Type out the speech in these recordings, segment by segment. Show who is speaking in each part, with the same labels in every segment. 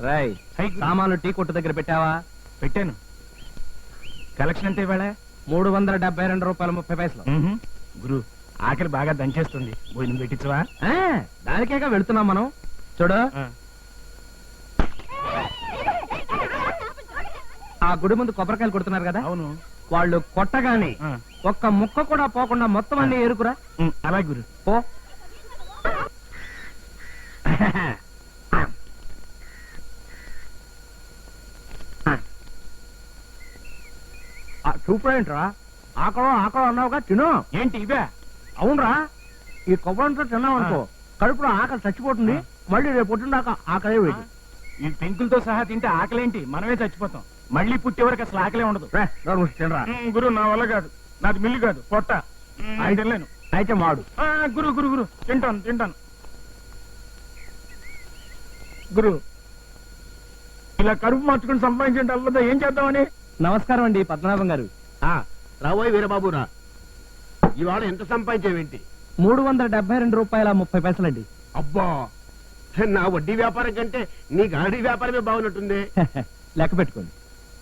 Speaker 1: రాయ్ సామాన్లు టీ కొట్టు దగ్గర పెట్టావా?
Speaker 2: పెట్టాను. కలెక్షన్ ఎంత ఇవాళ?
Speaker 1: 372 రూపాయలు 30 పైసలు.
Speaker 2: గురు ఆకలి బాగా దంచేస్తుంది, భోజనం పెట్టించవా?
Speaker 1: దానికేగా వెళుతున్నాం మనం. చూడు, ఆ గుడి ముందు కొబ్బరికాయలు కొడుతున్నారు కదా.
Speaker 2: అవును.
Speaker 1: వాళ్ళు కొట్టగానే ఒక్క ముక్క కూడా పోకుండా మొత్తం అన్ని ఏరుకురా.
Speaker 2: అలా గురు.
Speaker 1: పో. చూపేంట్రా, ఆకలి ఆకలి అన్నావుగా, తిను.
Speaker 2: ఏంటి ఇవే?
Speaker 1: అవునరా, ఈ కొబ్బరితో తిన్నావు అనుకో కడుపులో ఆకలి చచ్చిపోతుంది. మళ్ళీ రేపు పొద్దున్నాక ఆకలే వేడి.
Speaker 2: ఈ పెంకులతో సహా తింటే ఆకలేంటి, మనమే చచ్చిపోతాం. మళ్ళీ పుట్టే వరకు అసలు ఆకలే ఉండదు.
Speaker 1: తినరా.
Speaker 2: గురు నా వల్ల కాదు, నాది మిల్లు కాదు, పొట్ట. తినలేను.
Speaker 1: అయితే మాడు.
Speaker 2: గురు గురు గురు తింటాను తింటాను. గురు ఇలా కడుపు మార్చుకుని సంపాదించే అల్లదా ఏం చేద్దామని.
Speaker 1: నమస్కారం అండి పద్మనాభం గారు.
Speaker 3: రాబోయ్ వీరబాబురా, ఇవాళ ఎంత సంపాదించేవేంటి?
Speaker 1: 372 రూపాయల 30 పైసలండి.
Speaker 3: అబ్బా, నా వడ్డీ వ్యాపారం కంటే నీ గాడి వ్యాపారమే బాగున్నట్టుంది.
Speaker 1: లెక్క పెట్టుకోండి.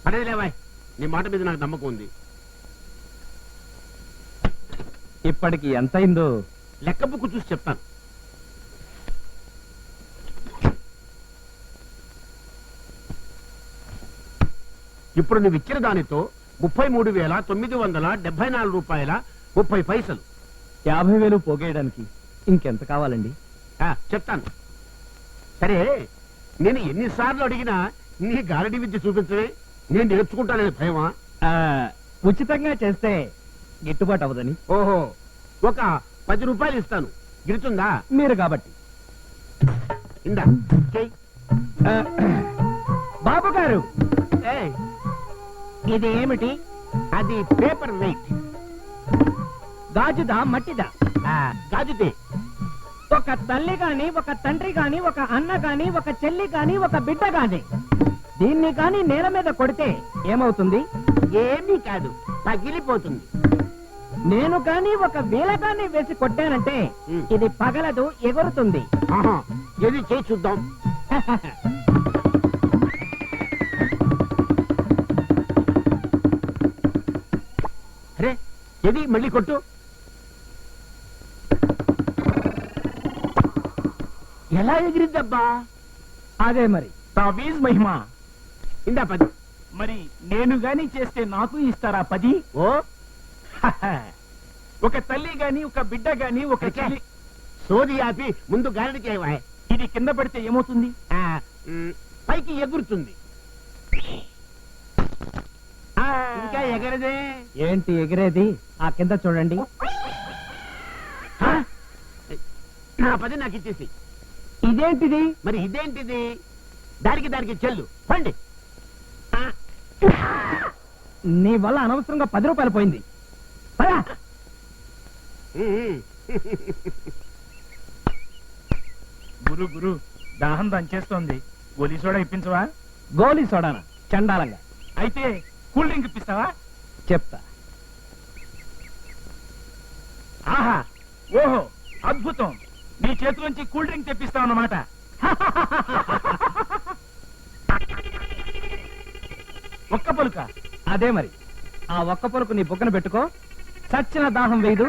Speaker 3: అదేలేవాయ్, నీ మాట మీద నాకు నమ్మకం ఉంది.
Speaker 1: ఇప్పటికి ఎంత అయిందో
Speaker 3: లెక్క బుక్కు చూసి చెప్తాను. ఇప్పుడు నువ్వు ఇచ్చిన దానితో 33,974 రూపాయల 30 పైసలు.
Speaker 1: 50,000 పోగేయడానికి ఇంకెంత కావాలండి?
Speaker 3: చెప్తాను. సరే, నేను ఎన్నిసార్లు అడిగినా నీ గారడి విద్య చూపించవే, నేను నేర్చుకుంటానని భయమా?
Speaker 1: ఉచితంగా చేస్తే గిట్టుబాటు అవదని.
Speaker 3: ఓహో, ఒక 10 రూపాయలు ఇస్తాను, గిడుతుందా?
Speaker 1: మీరు కాబట్టి.
Speaker 3: ఇందా చెయ్.
Speaker 1: బాబు గారు,
Speaker 3: ఏయ్,
Speaker 1: ఇది ఏమిటి?
Speaker 3: అది పేపర్ వెయిట్.
Speaker 1: గాజుదా మట్టిదా?
Speaker 3: గాజుతే.
Speaker 1: ఒక తల్లి గాని, ఒక తండ్రి గాని, ఒక అన్న గాని, ఒక చెల్లి గాని, ఒక బిడ్డ గాని దీన్ని గాని నేల మీద కొడితే ఏమవుతుంది?
Speaker 3: ఏమీ కాదు, పగిలిపోతుంది.
Speaker 1: నేను గాని ఒక వేల గాని వేసి కొట్టానంటే ఇది పగలదు, ఎగురుతుంది.
Speaker 3: ఏది చేయి చూద్దాం. అరే, ఏది మళ్ళీ కొట్టు. ఎలా ఎగిరిద్దబ్బా?
Speaker 1: అదే మరి
Speaker 2: తావీజ్ మహిమా.
Speaker 3: ఇందా 10.
Speaker 2: మరి నేను గాని చేస్తే నాకు ఇస్తారా 10?
Speaker 3: ఓ,
Speaker 2: ఒక తల్లి గాని, ఒక బిడ్డ గాని, ఒక చెల్లి.
Speaker 3: సోది ఆపి ముందు గారడి చేయవా.
Speaker 2: ఇది కింద పడితే ఏమవుతుంది?
Speaker 3: పైకి ఎగురుతుంది. ఇంకా ఎగరదే.
Speaker 1: ఏంటి ఎగిరేది? ఆ కింద చూడండి.
Speaker 3: నా 10 నాకు ఇచ్చేసి.
Speaker 1: ఇదేంటిది?
Speaker 3: మరి ఇదేంటిది? దానికి చెల్లు పండి.
Speaker 1: నీ వల్ల అనవసరంగా 10 రూపాయలు పోయింది.
Speaker 2: గురు గురు దాహం దంచేస్తోంది, గోలీ సోడా ఇప్పించవా?
Speaker 1: గోలీ సోడానా? చండాలంగా.
Speaker 2: అయితే కూల్ డ్రింక్ ఇప్పిస్తావా?
Speaker 1: చెప్తా.
Speaker 2: ఆహా, ఓహో, అద్భుతం. నీ చేతిలోంచి కూల్ డ్రింక్ తెప్పిస్తావు అన్నమాట. ఒక్క పలుక?
Speaker 1: అదే మరి. ఆ ఒక్క పలుకు నీ బుగ్గన పెట్టుకో. చచ్చిన దాహం వేయదు,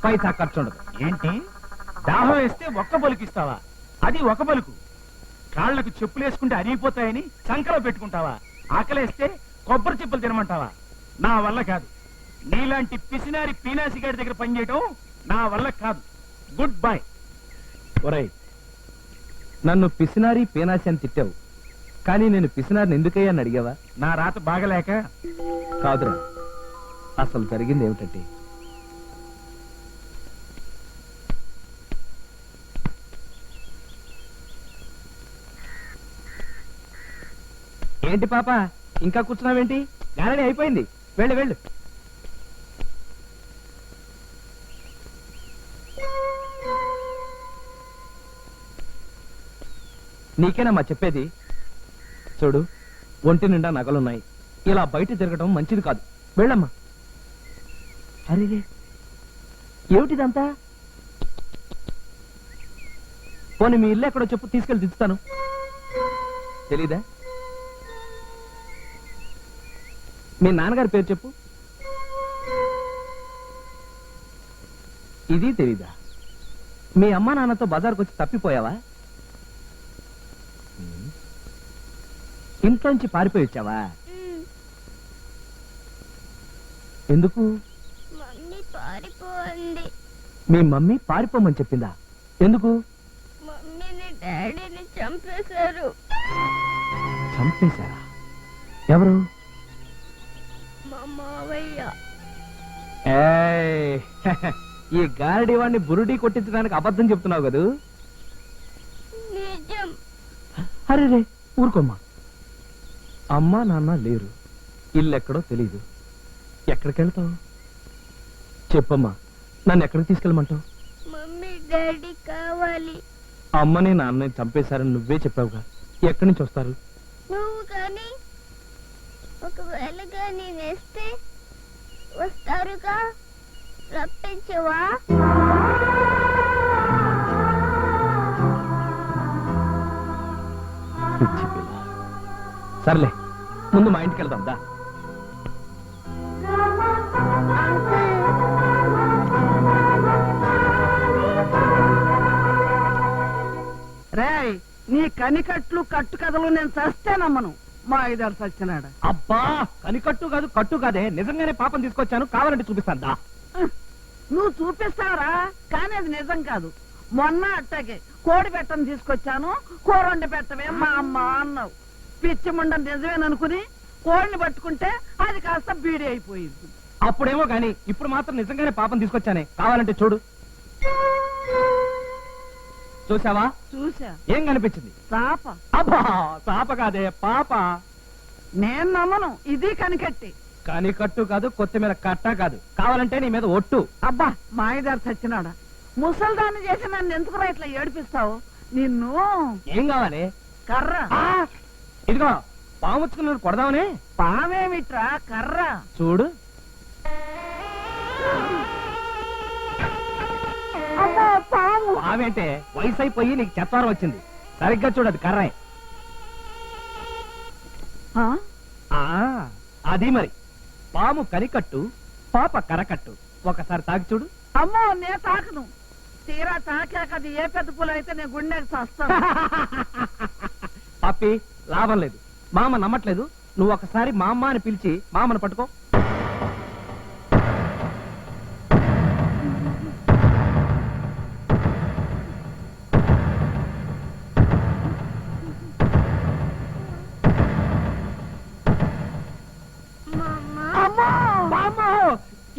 Speaker 1: పైసా ఖర్చు ఉండదు.
Speaker 2: ఏంటి, దాహం వేస్తే ఒక్క పలుకిస్తావా? అది ఒక పలుకు. కాళ్లకు చెప్పులు వేసుకుంటే అరిగిపోతాయని సంకలో పెట్టుకుంటావా? ఆకలేస్తే కొబ్బరి చెప్పులు తినమంటావా? నా వల్ల కాదు. నీలాంటి పిసినారి పీనాసి గారి దగ్గర పనిచేయటం నా వల్ల కాదు. Good bye.
Speaker 1: ఒరేయ్, నన్ను పిసినారి పేనాసి అని తిట్టావు, కానీ నేను పిసినారిని ఎందుకయ్యాని అడిగావా?
Speaker 2: నా రాత బాగలేక
Speaker 1: కాదురా, అసలు జరిగింది ఏమిటంటే, ఏంటి పాప ఇంకా కూర్చున్నావేంటి? గారడి అయిపోయింది, వెళ్ళు వెళ్ళు. నీకేనమ్మా చెప్పేది. చూడు, ఒంటి నిండా నగలున్నాయి, ఇలా బయట తిరగడం మంచిది కాదు. వెళ్ళమ్మా. అరే, ఏమిటిదంతా? పోనీ మీ ఇల్లు ఎక్కడో చెప్పు, తీసుకెళ్ళి దించుతాను. తెలీదా? మీ నాన్నగారి పేరు చెప్పు. ఇది తెలీదా? మీ అమ్మా నాన్నతో బజార్కు వచ్చి తప్పిపోయావా? ఇంట్లోంచి పారిపోయి వచ్చావా? ఎందుకు?
Speaker 4: మమ్మీ పారిపోయింది.
Speaker 1: మీ మమ్మీ పారిపోమని చెప్పిందా? ఎందుకు?
Speaker 4: మమ్మీని డాడీని చంపేశారు.
Speaker 1: చంపేశారా? ఎవరు?
Speaker 4: మా మావయ్య.
Speaker 1: ఏయ్, ఈ గారడి వాడిని బురుడి కొట్టించడానికి అబద్ధం చెప్తున్నావు కదూ?
Speaker 4: నిజం.
Speaker 1: అరే రే, ఊరుకోమ్మా. అమ్మా నాన్న లేరు, ఇల్లెక్కడో తెలీదు. ఎక్కడికి వెళ్తావు? చెప్పమ్మా, నన్ను ఎక్కడికి తీసుకెళ్ళమంటావు?
Speaker 4: మమ్మీ డాడీ కావాలి.
Speaker 1: అమ్మని నాన్నని చంపేశారని నువ్వే చెప్పావుగా, ఎక్కడి నుంచి వస్తారు?
Speaker 4: నువ్వు కానీ ఒకవేళ కానీ నేస్తే వస్తారుగా, రప్పించవా?
Speaker 1: పిచ్చి పిల్ల. సర్లే, ముందు మా ఇంటికి వెళ్దాం దా.
Speaker 5: రేయ్, నీ కనికట్లు కట్టు కథలు నేను చస్తే నమ్మను. మా ఐదారు సచ్చినాడా.
Speaker 1: అబ్బా, కనికట్టు కాదు కట్టు కాదే, నిజంగానే పాపం తీసుకొచ్చాను, కావాలంటే చూపిస్తాను దా.
Speaker 5: నువ్వు చూపిస్తావరా, కానీ అది నిజం కాదు. మొన్న అట్టగే కోడి పెట్టని తీసుకొచ్చాను, కూర వండి పెట్టవే మా అమ్మ అన్నావు. పిచ్చి ముండం నిజమేననుకుని కోడిని పట్టుకుంటే అది కాస్త బీడి అయిపోయింది.
Speaker 1: అప్పుడేమో గాని ఇప్పుడు మాత్రం నిజంగానే పాపం తీసుకొచ్చానే, కావాలంటే చూడు. చూసావా?
Speaker 5: చూసా.
Speaker 1: ఏం కనిపించింది?
Speaker 5: చాప.
Speaker 1: అబ్బా, పాప కాదే పాప.
Speaker 5: నేను నమ్మను, ఇది కనికట్టి.
Speaker 1: కనికట్టు కాదు, కొత్తిమీర కట్ట కాదు, కావాలంటే నీ మీద ఒట్టు.
Speaker 5: అబ్బా, మా ఐదారు సచ్చినాడా. ముసల్దాన్ని చేసి నన్ను ఎందుకురా ఇట్లా ఏడిపిస్తావు? నిన్ను
Speaker 1: ఏం కావాలి?
Speaker 5: కర్ర.
Speaker 1: ఆ, ఇదిగో పాముచ్చుకున్నాడు, కొడదామనే.
Speaker 5: పామేమిట్రా, కర్ర.
Speaker 1: చూడు. పామేంటే, వయసు అయిపోయి నీకు చెత్తారం వచ్చింది. సరిగ్గా చూడదు, కర్రాయ్.
Speaker 5: ఆ?
Speaker 1: అది మరి పాము కనికట్టు, పాప కరకట్టు. ఒకసారి తాకి చూడు.
Speaker 5: అమ్మో, నే తాకను. తీరా తాకాక అది ఏ పెద్ద పూలు అయితే నేను గుండెకి చస్తాను.
Speaker 1: పప్పి, లాభం లేదు. మామ నమ్మట్లేదు. నువ్వు ఒకసారి మా అమ్మ అని పిలిచి మామను పట్టుకో.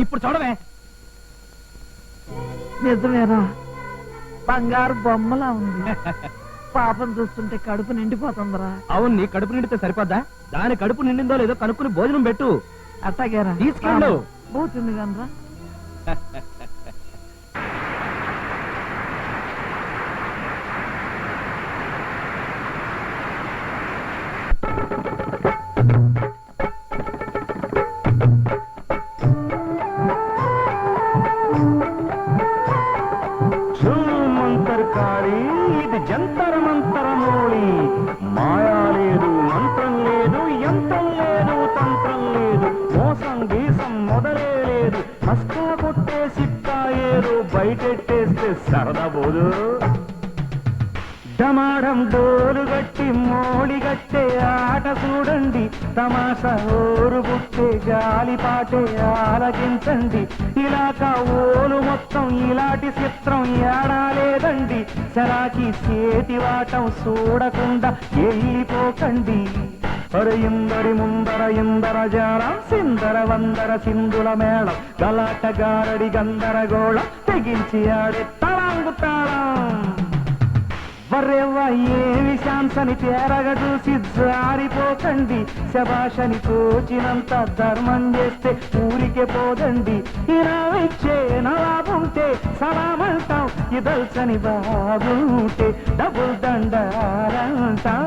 Speaker 1: ఇప్పుడు చూడవే.
Speaker 5: నిజమేరా, బంగారు బొమ్మలా ఉంది. పాపం చూస్తుంటే కడుపు నిండిపోతుందిరా.
Speaker 1: అవును, నీ కడుపు నిండితే సరిపోద్దా? దాని కడుపు నిండిందో లేదో కనుక్కుని భోజనం పెట్టు.
Speaker 5: అట్టగేరా,
Speaker 1: తీసుకెళ్ళు.
Speaker 5: పోతుంది కనరా.
Speaker 2: ఇది జంతర మంతర మోళి. మాయా లేదు, మంత్రం లేదు, యంత్రం లేదు, తంత్రం లేదు, మోసం గీసం మొదలే లేదు. మస్కా కొట్టే సిక్కా ఏదో బయటెట్టేస్తే సరదా పోదు. డమాడం డోలు గట్టి మోళి గట్టే ఆట చూడండి. తమాషా ఓరు బుట్టే గాలి పాటే ఆలకించండి. ఇలాక ఓలు మొత్తం ఇలాంటి చిత్రం ఏడాలేదండి. సరాకి చేతి వాటం చూడకుండా వెళ్ళిపోకండి. ఇందరి ముందర ఇందర జాలం, సిందర వందర సింధుల మేళం, గలాట గారడి గందరగోళం, తెగించి ఆడే తలాంగు తాళం. వర్రెవ్వ ఏమి శాంసని తేరగా చూసి జారిపోకండి. శభాషని తోచినంత ధర్మం చేస్తే ఊరికే పోదండి. ఇలా ఇచ్చే నలాబుంటే సలామంటాం, ఇదల్చని బాబుంటే డబుల్ దండాలంటాం.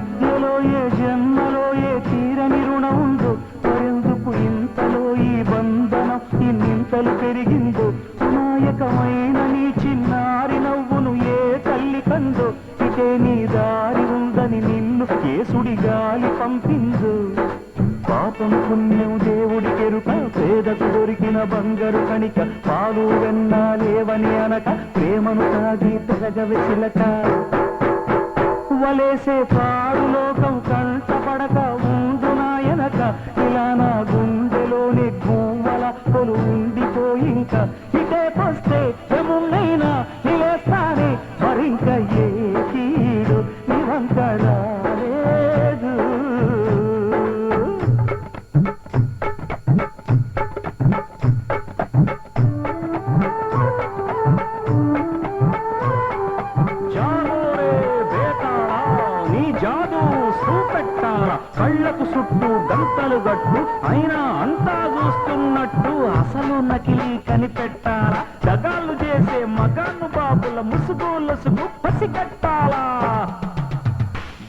Speaker 6: మధ్యలో ఏ జన్మలో ఏ తీరని రుణం ఉందో మరెందుకు ఇంతలో ఈ బంధనం ఇన్నింతలు పెరిగిందో అమాయకమైన నీ చిన్నారి నవ్వును ఏ తల్లి కందో ఇటే నీ దారి ఉందని నిన్ను కేసుడి గాలి పంపిందో పాపం పుణ్యం దేవుడి కెరుక పేదకు దొరికిన బంగారు కణిక పాలు వెన్నా లేవని అనక ప్రేమను తాగి తెగవె చిలక వలేసే పాడు లోకం కంటపడక ఉండు నాయనక ఇలా నా గుండెలోని గువ్వల పొలు ఉండిపోయింక ఇటేకొస్తే ఎమున్నైనా నిలేస్తానే మరింక ఏ కీడు నివంక రాలేదు జానోరే బేతాళా నీ జాదు చూపెట్టాలా కళ్ళకు చుట్టూ గంటలు గట్టు అయినా అంతా చూస్తున్నట్టు అసలు నకిలీ కనిపెట్టాలా దగాళ్ళు చేసే మగాను బాబుల ముసుగు లసుగు పసిగట్టాలా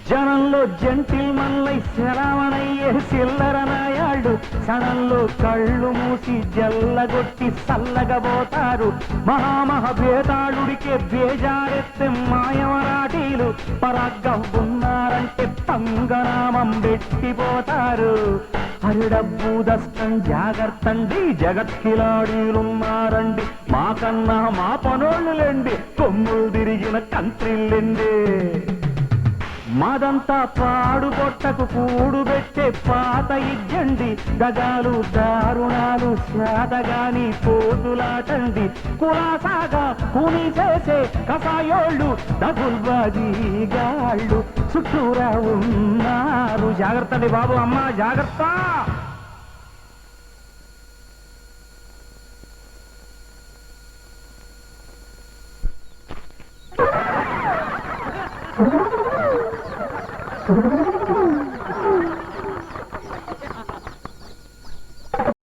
Speaker 6: జనంలో జంటిల్ మల్లై శరవణయ్యే చిల్లర నాయాళ్ళు క్షణంలో కళ్ళు మూసి జల్లగొట్టి చల్లగబోతారు మహామహభేదాళుడికే బేజారెత్తే మాయమరాఠీలు పరాగ్గా ఉన్నారంటే పంగనామం పెట్టిపోతారు అరి డబ్బు దస్తం జాగ్రత్తండి జగత్కిలాడీలున్నారండి మాకన్నా మా పనోళ్ళులేండి కొమ్ములు తిరిగిన కంట్రీలెండి మాదంతా పాడుగొట్టకు కూడు పెట్టే పాత ఇజ్జండి దగాలు దారుణాలు శాతగాని పోతులాటండి కులాసాగా కూని చేసే కసాయోళ్ళు దగుల్బాజీగాళ్ళు చుట్టూరా ఉన్నారు జాగ్రత్త బాబు అమ్మ జాగ్రత్త
Speaker 4: Thank you.